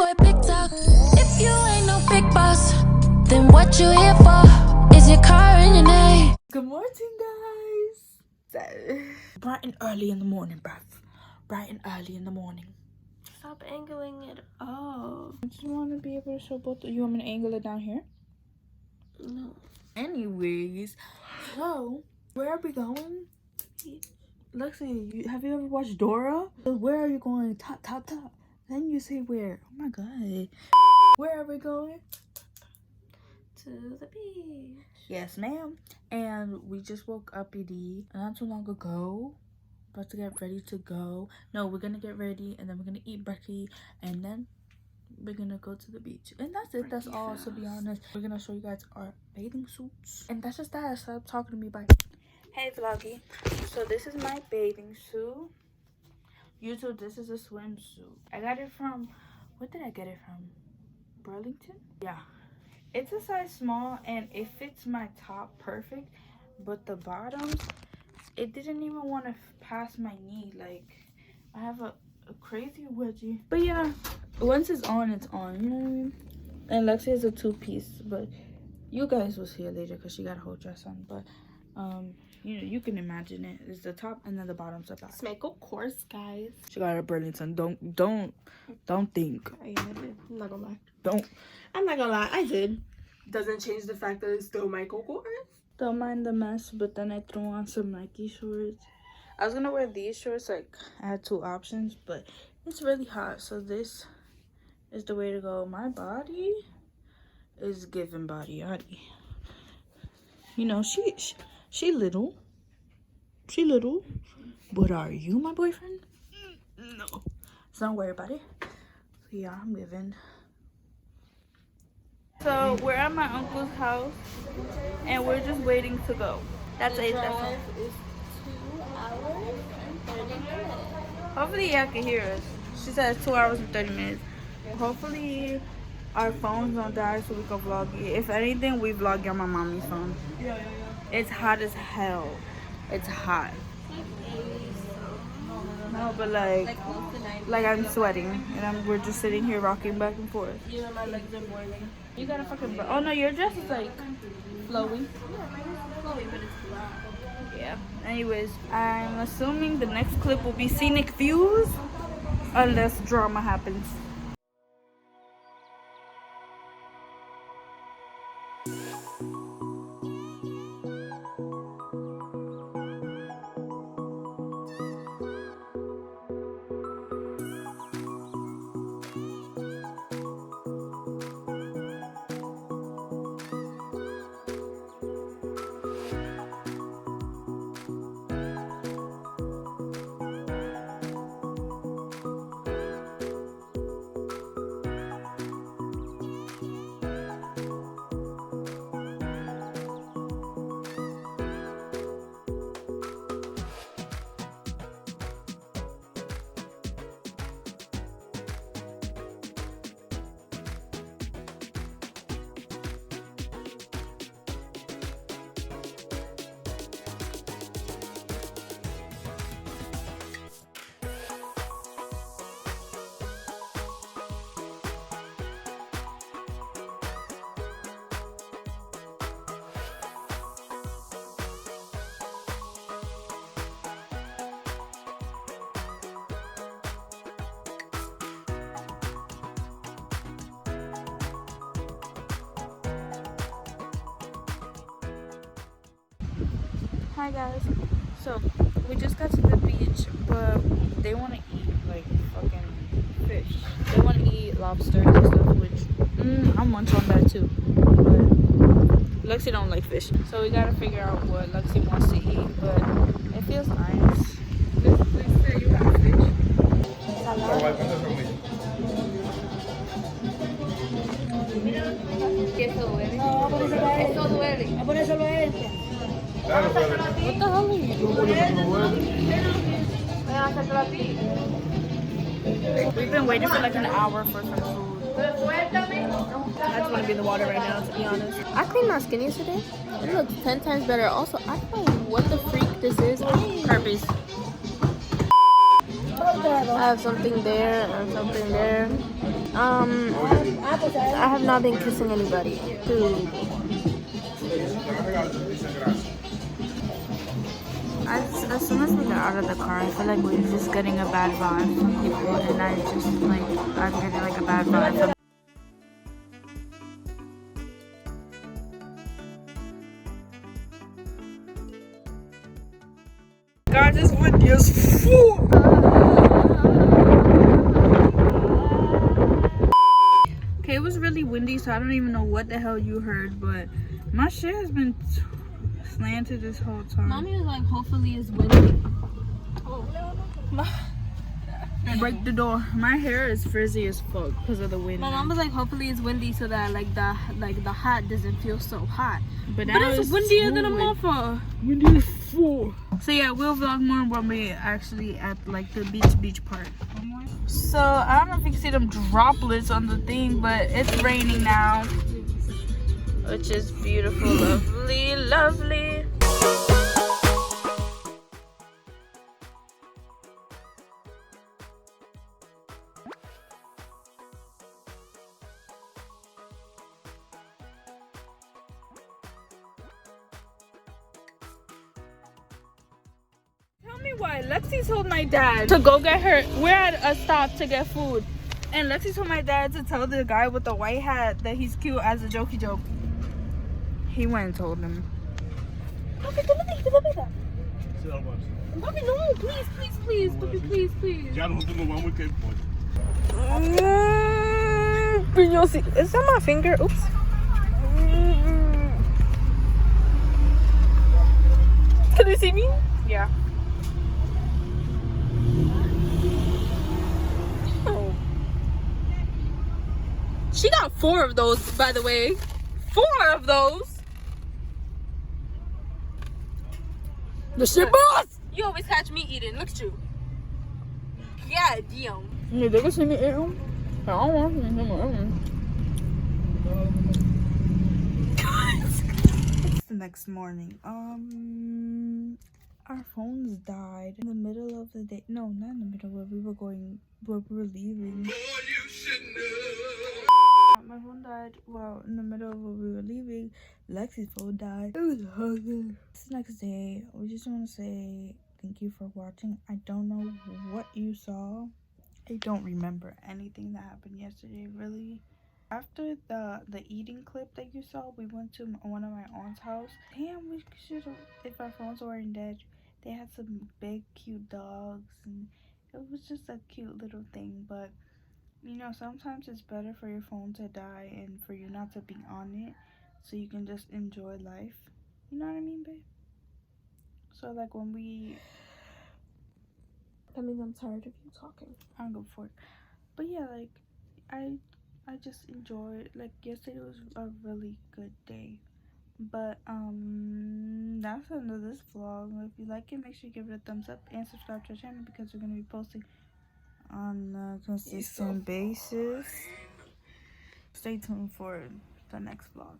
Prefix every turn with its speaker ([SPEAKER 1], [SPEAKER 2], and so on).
[SPEAKER 1] boy big talk. If you ain't no big boss, then what you here for? Is your car in your name?
[SPEAKER 2] Good morning, guys. Bright and early in the morning, bruv. Bright and early in the morning.
[SPEAKER 3] Stop angling it up.
[SPEAKER 2] I just want to be able to show both. You want me to angle it down here?
[SPEAKER 3] No.
[SPEAKER 2] Anyways, so where are we going? Lexi, have you ever watched Dora? Where are you going? Top, top, top. Then you say where. Oh my god. Where are we going?
[SPEAKER 3] To the beach.
[SPEAKER 2] Yes, ma'am. And we just woke up not too long ago. About to get ready to go. No, we're gonna get ready and then we're gonna eat breakfast and then we're gonna go to the beach. And that's it. That's all, to be honest. We're gonna show you guys our bathing suits. And that's just that. Stop talking to me. Bye. Hey, vloggy. So this is my bathing suit. YouTube, this is a swimsuit. I got it from, what did I get it from? Burlington? Yeah. It's a size small and it fits my top perfect. But the bottoms, it didn't even want to pass my knee. Like, I have a crazy wedgie. But yeah, once it's on, it's on. You know what I mean? And Lexi is a two-piece. But you guys will see it later because she got a whole dress on. But, you know, you can imagine it. It's the top and then the bottoms are back.
[SPEAKER 3] Smake, of course, guys.
[SPEAKER 2] She got it at Burlington. Don't think.
[SPEAKER 3] I did. I'm not gonna lie.
[SPEAKER 2] I'm not gonna lie. I did.
[SPEAKER 3] Doesn't change the fact that it's still Michael Kors.
[SPEAKER 2] Don't mind the mess, but then I threw on some Nike shorts. I was gonna wear these shorts, like I had two options, but it's really hot, so this is the way to go. My body is giving body yaddy. You know, she little, but are you my boyfriend? No, so don't worry about it. So yeah, I'm living. So we're at my uncle's house and we're just waiting to go. That's it. That's all.
[SPEAKER 3] Is 2 hours and 30 minutes.
[SPEAKER 2] Hopefully y'all can hear us. She says 2 hours and 30 minutes. Hopefully our phones don't die so we can vlog it. If anything, we vlog on my mommy's phone. Yeah. It's hot as hell. It's hot. No, but like I'm sweating and we're just sitting here rocking back and forth.
[SPEAKER 3] You know, my legs are boiling.
[SPEAKER 2] You got a fucking oh no, your dress is like flowy.
[SPEAKER 3] Yeah, my dress is flowy, but it's black.
[SPEAKER 2] Yeah. Anyways, I'm assuming the next clip will be scenic views unless drama happens. Hi guys, so we just got to the beach, but they want to eat like fucking fish. They want to eat lobsters and stuff, which I'm munch on that too. But Lexi don't like fish, so we gotta figure out what Lexi wants to eat. But it feels nice. Please say you have fish. What the hell are you doing? We've been waiting for like an hour for some food.
[SPEAKER 3] I just want to be in the water right now, to be honest. I cleaned my skin yesterday. It looks 10 times better. Also, I don't know what the freak this is. Herpes. I have something there and something there. I have not been kissing anybody. Dude.
[SPEAKER 2] As soon as we got out of the car, I feel like we're just getting a bad vibe from people, and I'm getting like a bad vibe from. Guys, this video is full. Okay, it was really windy, so I don't even know what the hell you heard, but my shit has been slanted this whole time.
[SPEAKER 3] Mommy was like, hopefully it's windy.
[SPEAKER 2] Break the door. My hair is frizzy as fuck because of the wind.
[SPEAKER 3] My mom was like, hopefully it's windy so that like the hot doesn't feel so hot.
[SPEAKER 2] But
[SPEAKER 3] it's windier than a motherfucker.
[SPEAKER 2] Windy is full. So yeah, we'll vlog more when we actually at like the beach part. So I don't know if you can see them droplets on the thing, but it's raining now, which is beautiful, lovely, lovely. Tell me why Lexi told my dad to go get her. We're at a stop to get food, and Lexi told my dad to tell the guy with the white hat that he's cute as a jokey joke. He went and told him. Papi, no, please, papi, please.
[SPEAKER 4] Já nosotros nos vamos que pode.
[SPEAKER 3] Is that my finger? Oops. Can you see me?
[SPEAKER 2] Yeah.
[SPEAKER 3] Oh. She got 4 of those, by the way. 4 of those. The shit boss. You always catch me eating. Look at you. God damn.
[SPEAKER 2] Yeah, they can see me eat them. I don't want to see It's the next morning. Our phones died in the middle of the day. No, not in the middle where we were leaving. My phone died in the middle of where we were leaving. Lexi's phone died. It was hungry. It's the next day. We just want to say thank you for watching. I don't know what you saw. I don't remember anything that happened yesterday, really. After the eating clip that you saw, we went to one of my aunt's house. Damn, we should have, if our phones weren't dead. They had some big cute dogs, and it was just a cute little thing. But you know, sometimes it's better for your phone to die and for you not to be on it, so you can just enjoy life. You know what I mean, babe? So like when we,
[SPEAKER 3] That means I'm tired of you talking.
[SPEAKER 2] I don't go for it. But yeah, like I just enjoyed, like yesterday was a really good day. But that's the end of this vlog. If you like it, make sure you give it a thumbs up and subscribe to our channel because we're gonna be posting on a consistent basis. Stay tuned for the next vlog.